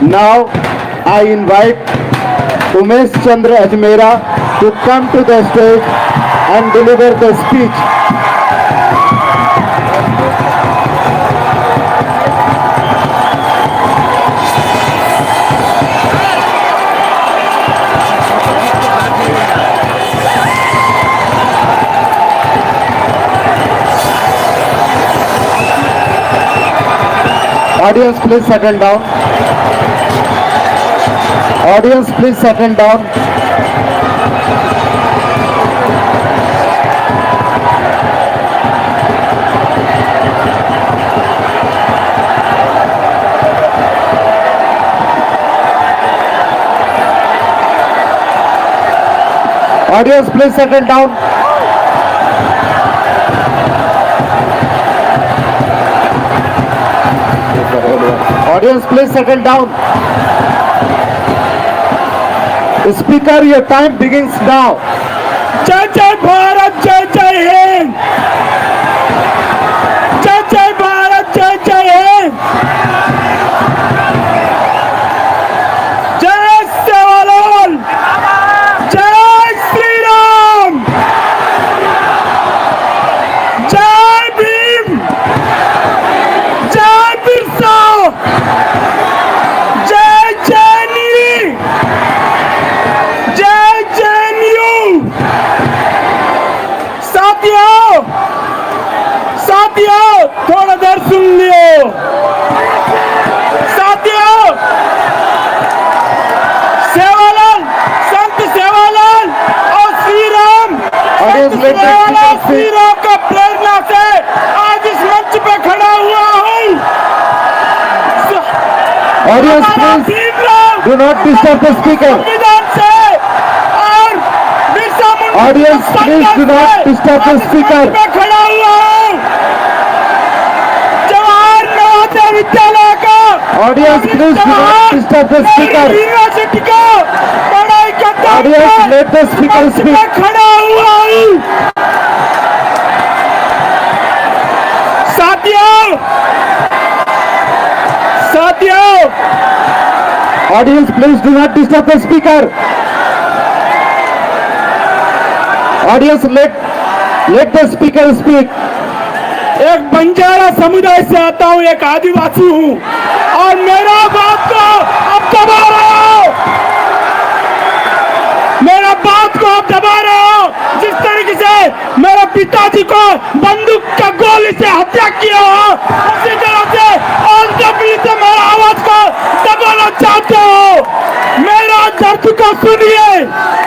Now I invite Umesh Chandra Ajmera to come to the stage and deliver the speech. Audience, please settle down. Audience, please settle down. Audience, please settle down. Audience, please settle down. Speaker, your time begins now. जय जय भारत, जय जय हिंद। जय जय भारत, जय जय हिंद। जय सेवालाल, जय श्री राम, जय भीम, जय बिरसा, जय जैनी, जय जैनयू। साथियों थोड़ा देर सुन लियो। साथियों, सेवालाल, संत सेवालाल और श्री राम, श्री राम का प्रेरणा से आज इस मंच पे खड़ा हुआ हूँ। Audience, please do not disturb the speaker. संविधान से और Birsa Munda Audience, please do not disturb the speaker. पे खड़ा हुआ हूँ। जवाहर नवोदय विद्यालय का, Audience, please do not disturb the speaker. University का पढ़ाई करता Audience, let the speaker speak. पे खड़ा हुआ हूँ। साथियों, Audience, please do not disturb the speaker. Audience, let the speaker speak. एक बंजारा समुदाय से आता हूँ, एक आदिवासी हूँ और मेरा बात को आप दबा रहे हो। मेरा बात को आप दबा रहे हो। जिस तरीके से मेरे पिताजी को बंदूक का गोली से हत्या किया हो, उसी तरह से और दबली से मेरा आवाज को दबाना चाहते हो। मेरा दर्द को सुनिए,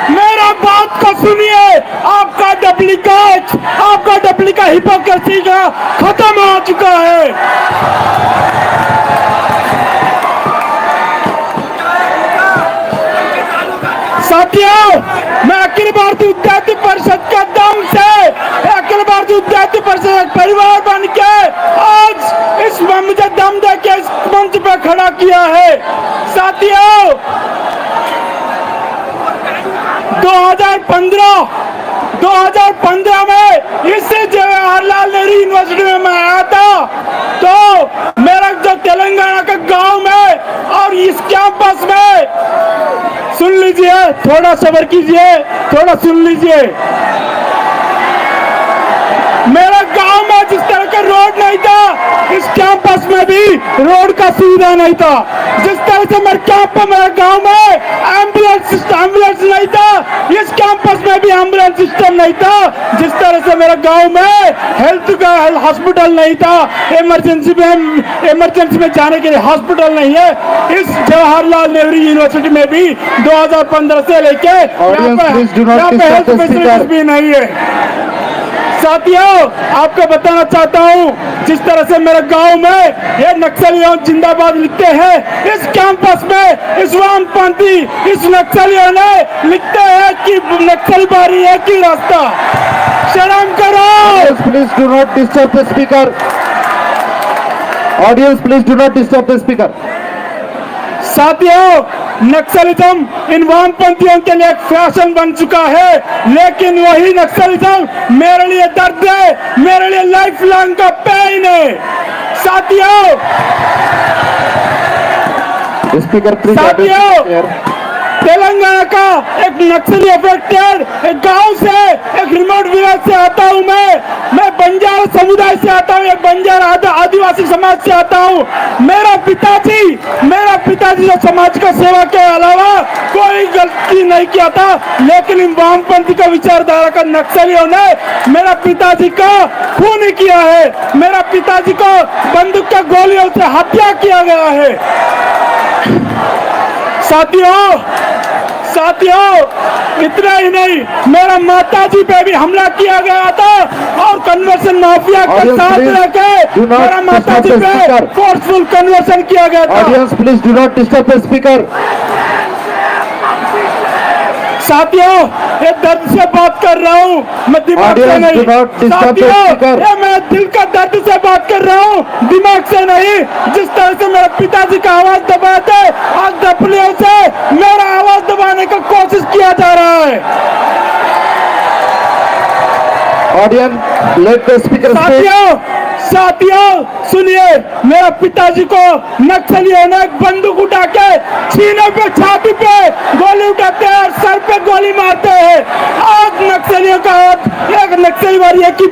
मेरा बात को सुनिए। आपका डुप्लीकेट, आपका डुप्लीकेट हिपोक्रेसी का खत्म हो चुका है। साथियों, मैं अखिल भारतीय विद्यार्थी परिषद का दम से, अखिल भारतीय विद्यार्थी परिषद एक परिवार बन के आज इस मुझे दम दे के इस मंच पे खड़ा किया है। साथियों, 2015 में इस जवाहरलाल नेहरू यूनिवर्सिटी में मैं आया था, तो मेरा जो तेलंगाना का गांव में और इस कैंपस में, सुन लीजिए, थोड़ा सब्र कीजिए, थोड़ा सुन लीजिए। मेरा गांव में जिस तरह का रोड नहीं था, इस कैंपस में भी रोड का सुविधा नहीं था। जिस तरह से मेरे कैंपस, मेरे गांव में एम्बुलेंस नहीं था, इस कैंपस में भी एम्बुलेंस सिस्टम नहीं था। जिस तरह से मेरे गांव में हेल्थ का हॉस्पिटल नहीं था, इमरजेंसी में जाने के लिए हॉस्पिटल नहीं है, इस जवाहरलाल नेहरू यूनिवर्सिटी में भी 2015 से लेके यहाँ पे हेल्थ फैसिलिटीज भी नहीं है। साथियों, आपको बताना चाहता हूं, जिस तरह से मेरे गांव में ये नक्सलियों जिंदाबाद लिखते हैं, इस कैंपस में इस वामपंथी, इस नक्सलियों ने लिखते हैं कि नक्सलबारी है कि रास्ता। शर्म करो। Please do not disturb the speaker. Audience, please do not disturb the speaker. साथियों, नक्सलिज्म इन वामपंथियों के लिए एक फैशन बन चुका है, लेकिन वही नक्सलिज्म मेरे लिए दर्द है, मेरे लिए लाइफ लॉन्ग का पेन है। साथियों, Speaker, please address साथियों, the chair. तेलंगाना का एक नक्सली अफेक्टेड एक गांव से, एक रिमोट विलेज से आता हूं मैं बंजारा समुदाय से आता हूं, एक बंजारा आदिवासी समाज से आता हूं। मेरा पिताजी जो समाज का सेवा के अलावा कोई गलती नहीं किया था, लेकिन इन वामपंथी का विचारधारा का नक्सलियों ने मेरा पिताजी का खून किया है। मेरा पिताजी को बंदूक के गोलियों से हत्या किया गया है। साथियों, इतना ही नहीं, मेरा माताजी पे भी हमला किया गया था और कन्वर्सन माफिया के साथ रहकर मेरा माताजी पे फोर्सफुल कन्वर्सन किया गया था। Audience, please do not disturb the speaker. साथियों, ये दर्द से बात कर रहा हूँ, मैं दिमाग से Audience, do not नहीं। disturb the साथियों, speaker. ये मैं दिल का दर्द से बात कर रहा हूँ, दिमाग से नहीं। जिस तरह से मेरे पिताजी का आवाज दबाया था, आज दफलियों से मेरा आवाज दबाने का कोशिश किया जा रहा है। Audience, let the speaker speak. साथियों सुनिए, मेरा पिताजी को नक्सलियों ने बंदूक उठा के सीने पे, छाती पे गोली उठाते हैं और सर पे गोली मारते हैं। आज नक्सलियों का एक नक्सली वाली एक ही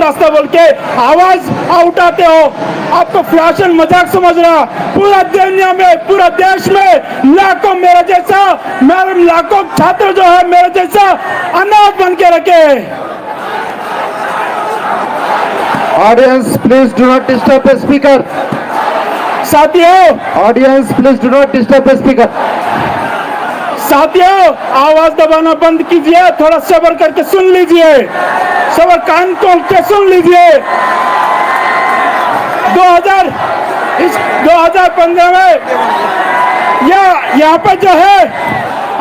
रास्ता बोल के आवाज उठाते हो। आपको फैशन मजाक समझ रहा, पूरा दुनिया में, पूरा देश में लाखों छात्र जो है मेरे जैसा अनाथ बन के रखे हैं। Audience, please do not disturb the speaker. साथियों, Audience, please do not disturb the speaker. साथियों, आवाज दबाना बंद कीजिए, थोड़ा सब्र करके सुन लीजिए, सब्र कान खोल के सुन लीजिए। 2015 में यहाँ पे जो है,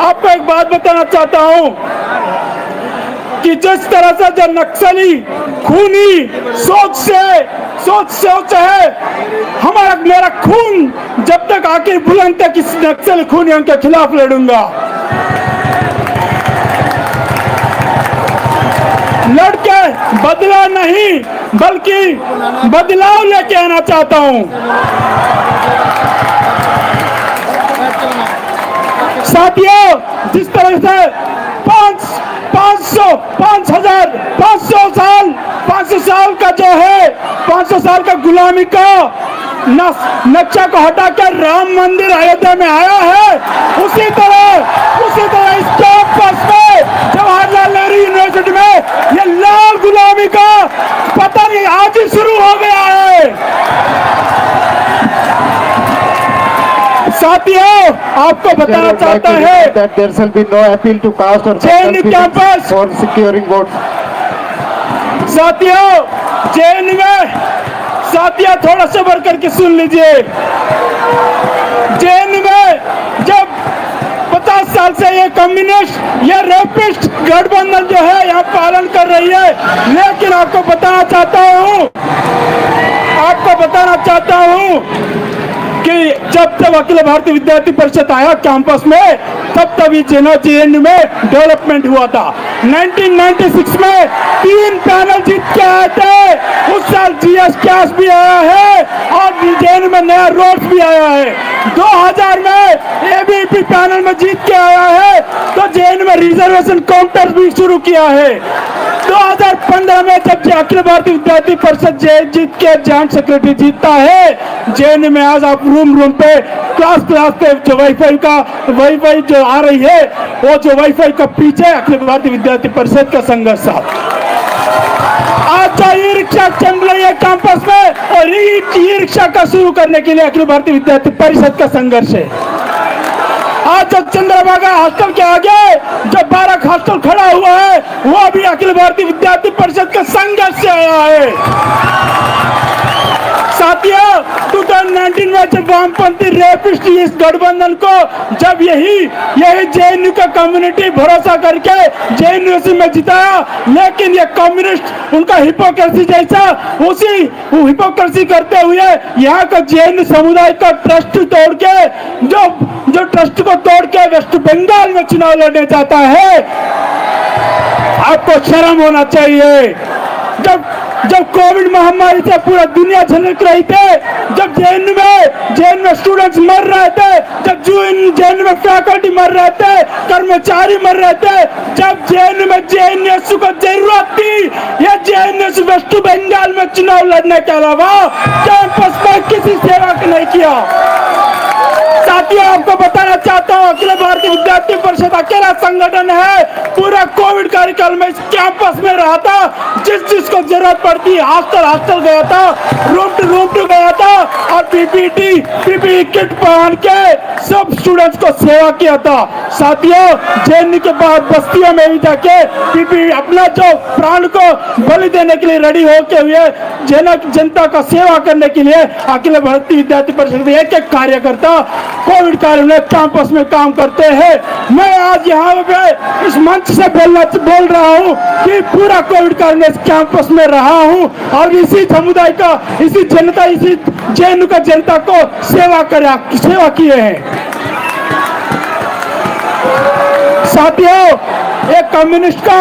आपको एक बात बताना चाहता हूँ कि जिस तरह से जो नक्सली खूनी सोच है, मेरा खून जब तक आखिर बुलंद तक इस नक्सल खूनियों के खिलाफ लड़ूंगा। लड़के बदला नहीं बल्कि बदलाव लेके आना चाहता हूं। साथियों, जिस तरह से 500 साल का जो है 500 साल का गुलामी का नक्शा को हटा कर राम मंदिर अयोध्या में आया है, उसी तरह इस कैंपस में जवाहरलाल नेहरू यूनिवर्सिटी में ये लाल गुलामी का पता नहीं आज ही शुरू हो गया है। साथियों, आपको बताना चाहता है that there shall be no appeal to caste or JNU campus for securing votes. साथियों, JNU में साथियों थोड़ा सब्र करके सुन लीजिए। JNU में जब 50 साल से ये कम्युनिस्ट, ये रेपिस्ट गठबंधन जो है यहाँ पालन कर रही है, लेकिन आपको बताना चाहता हूँ कि जब तक अखिल भारतीय विद्यार्थी परिषद आया कैंपस में, तब ये JNU में डेवलपमेंट हुआ था। 1996 में 3 पैनल जीत के आए थे, उस साल GS कैश भी आया है और JNU में नया रोड्स भी आया है। 2000 में ABP पैनल में जीत के आया है, तो JNU में रिजर्वेशन काउंटर भी शुरू किया है। 2015 में जब अखिल भारतीय विद्यार्थी परिषद जीत के जॉइंट सेक्रेटरी जीतता है, JNU में आज आप रूम पे क्लास पे जो वाईफाई जो आ रही है, वो जो वाईफाई का पीछे अखिल भारतीय विद्यार्थी परिषद का संघर्ष था। आज जो ई रिक्शा चल रही है कैंपस में, और ई रिक्शा का शुरू करने के लिए अखिल भारतीय विद्यार्थी परिषद का संघर्ष है। आज जो चंद्रभागा हॉस्टल के आगे जो बारक हॉस्टल खड़ा हुआ है, वो भी अखिल भारतीय विद्यार्थी परिषद के संघर्ष से आया है। साथियों, 2019 में जब वामपंथी रेपिस्ट इस गठबंधन को जब यही JNU का कम्युनिटी भरोसा करके JNU में जिताया, लेकिन ये कम्युनिस्ट उनका हिपोक्रेसी जैसा उसी हिपोक्रेसी करते हुए यहाँ का JNU समुदाय का ट्रस्ट तोड़ के जो ट्रस्ट को तोड़ के वेस्ट बंगाल में चुनाव लड़ने जाता है। आपको शर्म होना चाहिए। जब जब कोविड महामारी से पूरा दुनिया झलक रही थी, जब जेएनयू में स्टूडेंट्स मर रहे थे, जब जेएनयू में फैकल्टी मर रहे थे, कर्मचारी मर रहे थे, जब जेएनयू में जेएनयू को जरूरत थी, ये जेएनयू वेस्ट बंगाल में चुनाव लड़ने के अलावा कैंपस में किसी सेवा नहीं किया। साथियों, आपको बताना चाहता हूँ, अखिल भारतीय विद्यार्थी परिषद अकेला संगठन है पूरा कोविड कार्यकाल में इस कैंपस में रहा था। जिसको जरूरत पड़ती हॉस्टल गया था, रूम टू गया था और पीपीई किट पहन के सब स्टूडेंट्स को सेवा किया था। साथियों, जेएनयू के बाहर बस्तियों में भी जाके पीपीई अपना जो प्राण को बलि देने के लिए रेडी होके हुए जनता का सेवा करने के लिए अखिल भारतीय विद्यार्थी परिषद के एक कार्यकर्ता कोविड काल में कैंपस में काम करते हैं। मैं आज यहाँ पे इस मंच से बोल रहा हूँ कि पूरा कोविड काल में इस कैंपस में रहा हूँ और इसी समुदाय का, इसी जेएनयू का जनता को सेवा किए हैं। साथियों, ये कम्युनिस्ट का,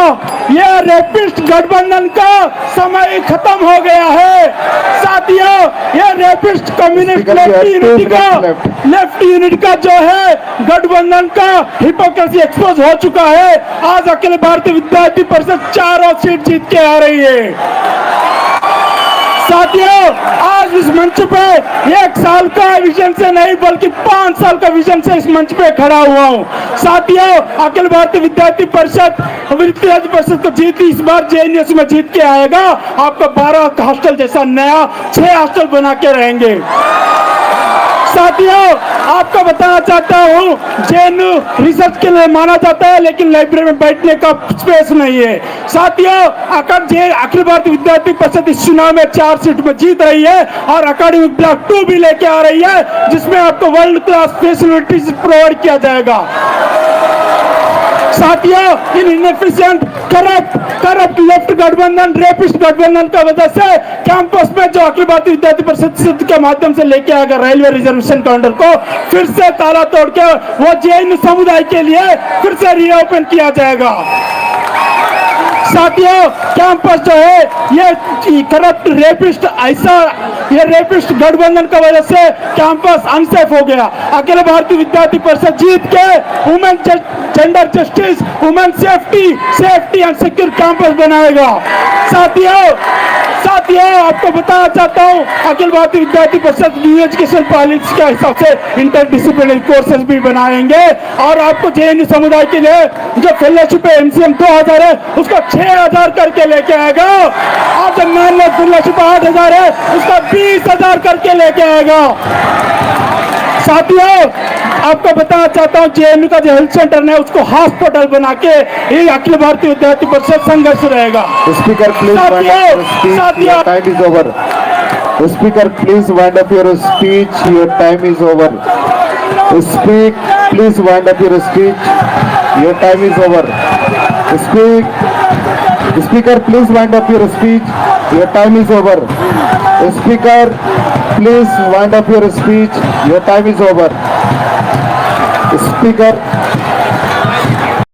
ये रेपिस्ट गठबंधन का समय खत्म हो गया है। साथियों, ये रेपिस्ट कम्युनिस्ट लेफ्ट यूनिट का जो है गठबंधन का हिपोक्रेसी एक्सपोज हो चुका है। आज अखिल भारतीय विद्यार्थी परिषद 4 सीट जीत के आ रही है। साथियों, आज इस मंच पे 1 साल का विजन से नहीं बल्कि 5 साल का विजन से इस मंच पे खड़ा हुआ हूँ। साथियों, अखिल भारतीय विद्यार्थी परिषद को जीत इस बार जेएनयू में जीत के आएगा। आपका 12 हॉस्टल जैसा नया 6 हॉस्टल बना के रहेंगे। साथियों, आपको बताना चाहता हूँ, जेएनयू रिसर्च के लिए माना जाता है लेकिन लाइब्रेरी में बैठने का स्पेस नहीं है। साथियों, अखिल भारतीय विद्यार्थी परिषद इस चुनाव में 4 सीट में जीत रही है और अकेडमिक ब्लॉक 2 भी लेके आ रही है, जिसमें आपको वर्ल्ड क्लास फैसिलिटीज प्रोवाइड किया जाएगा। साथियों, इन इनएफिशिएंट करप्ट लेफ्ट गठबंधन, रेपिस्ट गठबंधन का वजह से कैंपस में जो अखिल भारतीय विद्यार्थी परिषद के माध्यम से लेके आएगा रेलवे रिजर्वेशन काउंटर को फिर से ताला तोड़ के वो जेएनयू समुदाय के लिए फिर से रीओपन किया जाएगा। साथियों, कैंपस जो है ये करप्ट रेपिस्ट ये रेपिस्ट गठबंधन की वजह से कैंपस अनसेफ हो गया। अखिल भारतीय विद्यार्थी परिषद जीत के women gender justice, women safety and secure campus बनाएगा। साथियों, आपको बताना चाहता हूँ, अखिल भारतीय विद्यार्थी परिषद न्यू एजुकेशन पॉलिसी के हिसाब से इंटरडिसिप्लिनरी कोर्सेज भी बनाएंगे और आपको जेएनयू समुदाय के लिए जो फेलोशिप है एमसीएम 2000 है उसका 6000 करके लेके आएगा और जो मान लो फेलोशिप 8000 है उसका 20000 करके लेके आएगा। साथियों, आपको बताना चाहता हूँ, जेएनयू का जो हेल्थ सेंटर है उसको हॉस्पिटल बना के ये अखिल भारतीय विद्यार्थी परिषद संघर्ष रहेगा। Speaker please time is over. Speaker please wind up your speech, your time is over. Speak please wind up your speech, your time is over. Speaker, please wind up your speech. Your time is over. Speaker, please wind up your speech. Your time is over. Speaker.